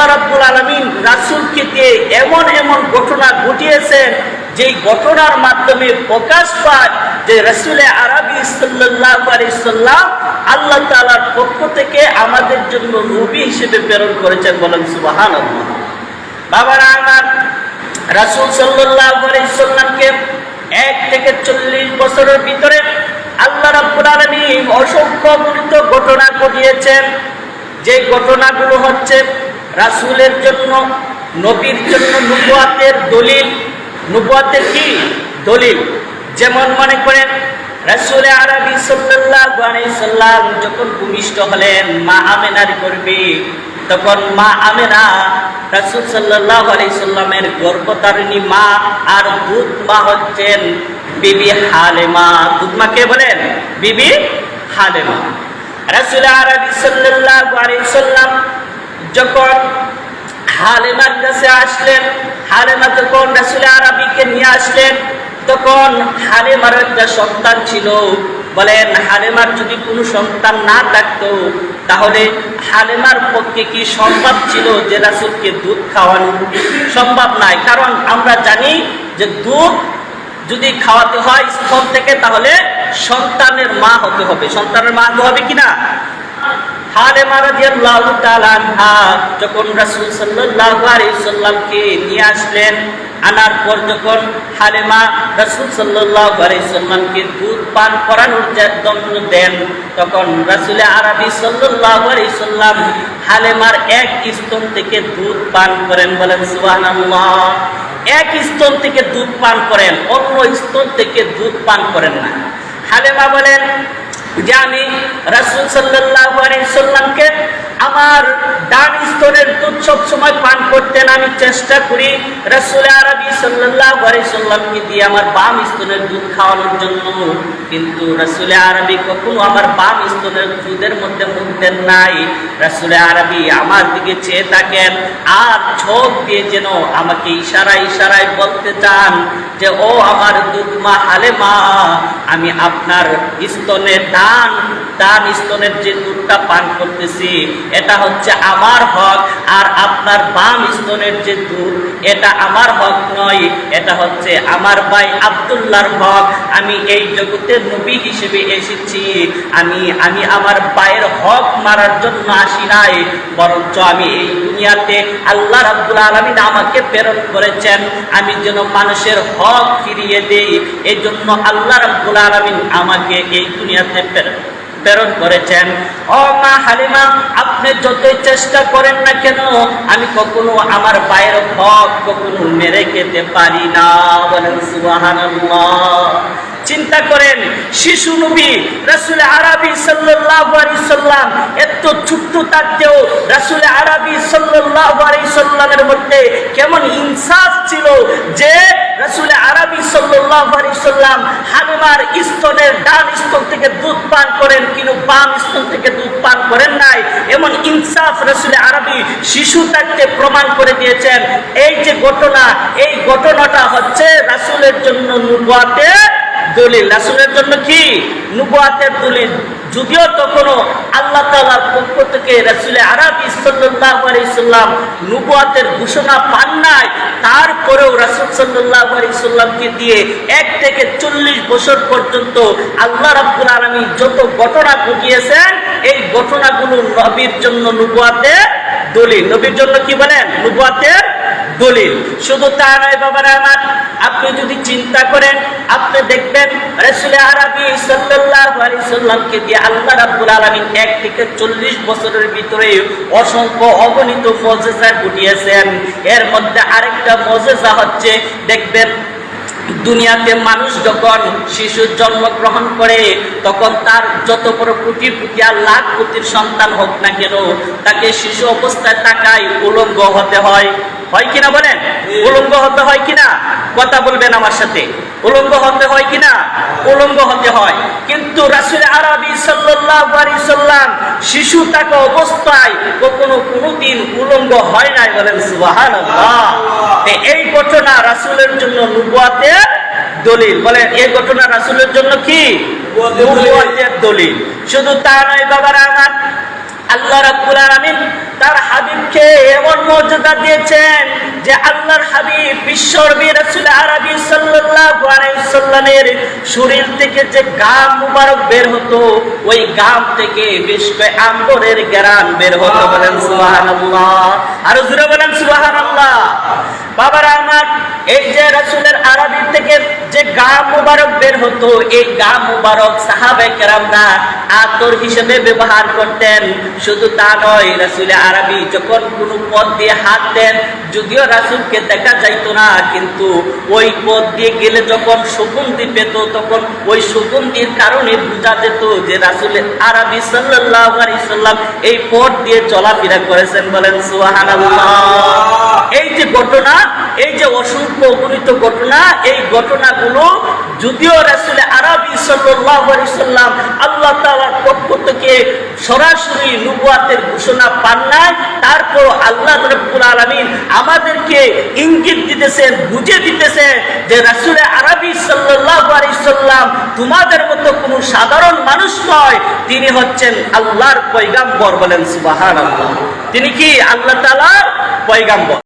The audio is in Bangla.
আল্লাহ রাব্বুল আলামিন রাসূলকে দিয়ে এমন এমন ঘটনা ঘটিয়েছেন যেই ঘটনার মাধ্যমে প্রকাশ পায় যে রাসূলে আরবি সাল্লাল্লাহু আলাইহি সাল্লাম আল্লাহ তাআলার পক্ষ থেকে আমাদের জন্য নবী হিসেবে প্রেরণ করেছেন। বলেন সুবহানাল্লাহ। বাবারা আমার, রাসূল সাল্লাল্লাহু আলাইহি সাল্লামকে 1 থেকে 40 বছরের ভিতরে আল্লাহ রাব্বুল আলামিন অসংখ্য গুরুত্ব ঘটনা ঘটিয়েছেন। যে ঘটনাগুলো হচ্ছে রাসূলের জন্য, নবীর জন্য নবুয়াতের দলিল। নবুয়াতের কি দলিল? যেমন মনে করেন রাসূলে আরবি সাল্লাল্লাহু আলাইহি সাল্লাম যখন ভূমিষ্ঠ হলেন মা আমেনার গর্ভে, তখন মা আমেনা রাসূল সাল্লাল্লাহু আলাইহি সাল্লামের গর্ভধারিণী মা, আর দুধ মা হচ্ছেন বিবি হালিমা। দুধ মা কে বলেন? বিবি হালিমা। রাসূল আরবি সাল্লাল্লাহু আলাইহি সাল্লাম যখন হালিমার কাছে আসলেন, হালিমা যখন রাসূল আরবিকে নিয়ে আসলেন, তখন হালিমার একটা সন্তান ছিল। বলেন হালিমার যদি কোনো সন্তান না থাকতো তাহলে হালিমার পক্ষে কি সম্ভব ছিল যে রাসূলকে দুধ খাওয়ানো? সম্ভব নয়। কারণ আমরা জানি যে দুধ যদি খাওয়াতে হয় স্তন থেকে, তাহলে সন্তানের মা হতে হবে। সন্তানের মা হতে হবে কিনা? হালিমা রাদিয়াল্লাহু তাআলা আনহা যখন রাসূল সাল্লাল্লাহু আলাইহি সাল্লামকে নিয়ে আসলেন, আনার পর যখন হালিমা রাসূল সাল্লাল্লাহু আলাইহি সাল্লামকে দুধ পান করানোর জন্য দেন, তখন রাসূল আরবি সাল্লাল্লাহু আলাইহি সাল্লাম হালিমার এক স্তন থেকে দুধ পান করেন। বলেন সুবহানাল্লাহ। এক স্তন থেকে দুধ পান করেন, অন্য স্তন থেকে দুধ পান করেন না। হালিমা বলেন যে আমি রাসূল সাল্লাল্লাহু আলাইহি সাল্লামকে আমার ডান স্তনের দুধ সব সময় পান করতেন, আমি চেষ্টা করি রাসূল আরবি সাল্লাল্লাহু আলাইহি সাল্লামকে দিয়ে আমার বাম স্তনের দুধ খাওয়ানোর জন্য, কিন্তু রাসূল আরবি কখনো আমার বাম স্তনের দুধের মধ্যে মুখ দেন নাই। রাসূল আরবি আমার দিকে চেয়ে থাকেন আর চোখ দিয়ে যেন আমাকে ইশারায় ইশারায় বলতে চান যে ও আমার দুধ মা হালিমা, আমি আপনার স্তনের ডান স্তনের যে দুধটা পান করতেছি এটা হচ্ছে আমার হক, আর আপনার বাম স্তনের যে দুধ এটা আমার হক নয়, এটা হচ্ছে আমার ভাই আব্দুল্লাহর হক। আমি এই জগতে নবী হিসেবে এসেছি, আমি আমার ভাইয়ের হক মারার জন্য আসি নাই, বরঞ্চ আমি এই দুনিয়াতে আল্লাহ রাব্বুল আলামিন আমাকে প্রেরণ করেছেন আমি যেন মানুষের হক ফিরিয়ে দেই। এই জন্য আল্লাহ রাব্বুল আলামিন আমাকে এই দুনিয়াতে প্রেরণ করেছেন। ও মা হালিমা, আপনি যতই চেষ্টা করেন না কেন আমি কখনো আমার ভাইয়ের হক কখনো মেরে খেতে পারি না। বলেন সুবহানাল্লাহ। চিন্তা করেন, শিশু নবী রাসূল আরবি সাল্লাল্লাহু আলাইহি সাল্লাম এত ছোট্ট থাকতেও রাসূল আরবি সাল্লাল্লাহু আলাইহি সাল্লামের মধ্যে কেমন ইনসাফ ছিল যে রাসূল আরবি সাল্লাল্লাহু আলাইহি সাল্লাম হালিমার স্তনের ডান স্তন থেকে দুধ পান করেন কিন্তু বাম স্তন থেকে দুধ পান করেন নাই। এমন ইনসাফ রাসূল আরবি শিশু থাকতে প্রমাণ করে দিয়েছেন। এই যে ঘটনা, এই ঘটনাটা হচ্ছে রাসূলের জন্য নবুয়াতের দলিল। রাসূলের জন্য কি? নবুয়াতের দলিল। যদিও তখনও আল্লাহ তাআলার পক্ষ থেকে রাসূল আরবি সাল্লাল্লাহু আলাইহি সাল্লাম নবুয়াতের ঘোষণা পান নাই, তারপরেও রাসূল সাল্লাল্লাহু আলাইহি সাল্লামকে দিয়ে 1 থেকে 40 বছর পর্যন্ত আল্লাহ রাব্বুল আলামিন যত ঘটনা ঘটিয়েছেন, এই ঘটনাগুলো নবীর জন্য নবুয়াতের দলিল। নবীর জন্য কি বলেন? নবুয়াতের দলিল। শুধু তা নয় বাবারা আমার, আপনি যদি চিন্তা করেন আপনি দেখবেন রাসূল আরবি সাল্লাল্লাহু আলাইহি সাল্লামকে দিয়ে আল্লাহ রাব্বুল আলামিন 1 থেকে 40 বছরের ভিতরে অসংখ্য অগণিত মুজিজা ঘটিয়েছেন। এর মধ্যে আরেকটা মুজিজা হচ্ছে, দেখবেন দুনিয়াতে মানুষ যখন শিশু জন্মগ্রহণ করে তখন তার যত বড় কোটি কোটি আর লাখ কোটির সন্তান হোক না কেন, তাকে শিশু অবস্থায় তাকায় উলঙ্গ হতে হয়। হয় কিনা বলেন? উলঙ্গ হতে হয় কিনা? কথা বলবেন আমার সাথে। উলঙ্গ হতে হয় কিনা? উলঙ্গ হতে হয়। কিন্তু রাসূল আরবি সাল্লাল্লাহু আলাইহি সাল্লাম শিশু থাকা অবস্থায় কখনো কোনোদিন উলঙ্গ হয় নাই। বলেন সুবহানাল্লাহ। এই ঘটনা রাসূলের জন্য নবুয়াতের দলিল। বলেন এই ঘটনা রাসূলের জন্য কি? নবুয়াতের দলিল। শুধু তা নয় বাবারা আমার, আল্লাহ রাব্বুল আলামিন তার হাবিবকে এমন মর্যাদা দিয়েছেন যে আল্লাহর হাবিব বিশ্বনবী রাসূল আরবি সাল্লাল্লাহু আলাইহি ওয়াসাল্লামের শরীর থেকে যে ঘাম মুবারক বের হতো, ওই ঘাম থেকে বেশ কয়েক আম্বরের ঘ্রাণ বের হতো। বলেন সুবহানাল্লাহ, আর জোরে বলেন সুবহানাল্লাহ। বাবারা আমার, এই যে রাসূলের আরবি থেকে যে ঘাম মুবারক বের হতো, এই ঘাম মুবারক সাহাবায়ে কেরামরা আতর হিসেবে ব্যবহার করতেন। শুধু তা নয়, রাসূল আরবি যখন কোনো পথ দিয়ে হাত দেন, যদিও রাসূলকে দেখা যাইতো না, কিন্তু ওই পথ দিয়ে গেলে যখন সুগন্ধি পেত, তখন ওই সুগন্ধির কারণে বোঝা যেত যে রাসূল আরবি সাল্লাল্লাহু আলাইহি সাল্লাম এই পথ দিয়ে চলাফেরা করেছেন। বলেন সুবহানাল্লাহ। এই যে ঘটনা, এই যে অসংখ্য অগণিত ঘটনা, এই ঘটনাগুলো যদিও রাসূল আরবি সাল্লাল্লাহু আলাইহি সাল্লাম আল্লাহ তাআলার পক্ষ থেকে সরাসরি নবুয়াতের ঘোষণা পান নাই, তারপর আল্লাহ রাব্বুল আলামিন আমাদেরকে ইঙ্গিত দিতেছেন, বুঝে দিতেছেন যে রাসূল আরবি সাল্লাল্লাহু আলাইহি সাল্লাম তোমাদের মতো কোনো সাধারণ মানুষ নয়, তিনি হচ্ছেন আল্লাহর পয়গাম্বর। বলেন সুবহানাল্লাহ। তিনি কি আল্লাহ তাআলার পয়গাম্বর।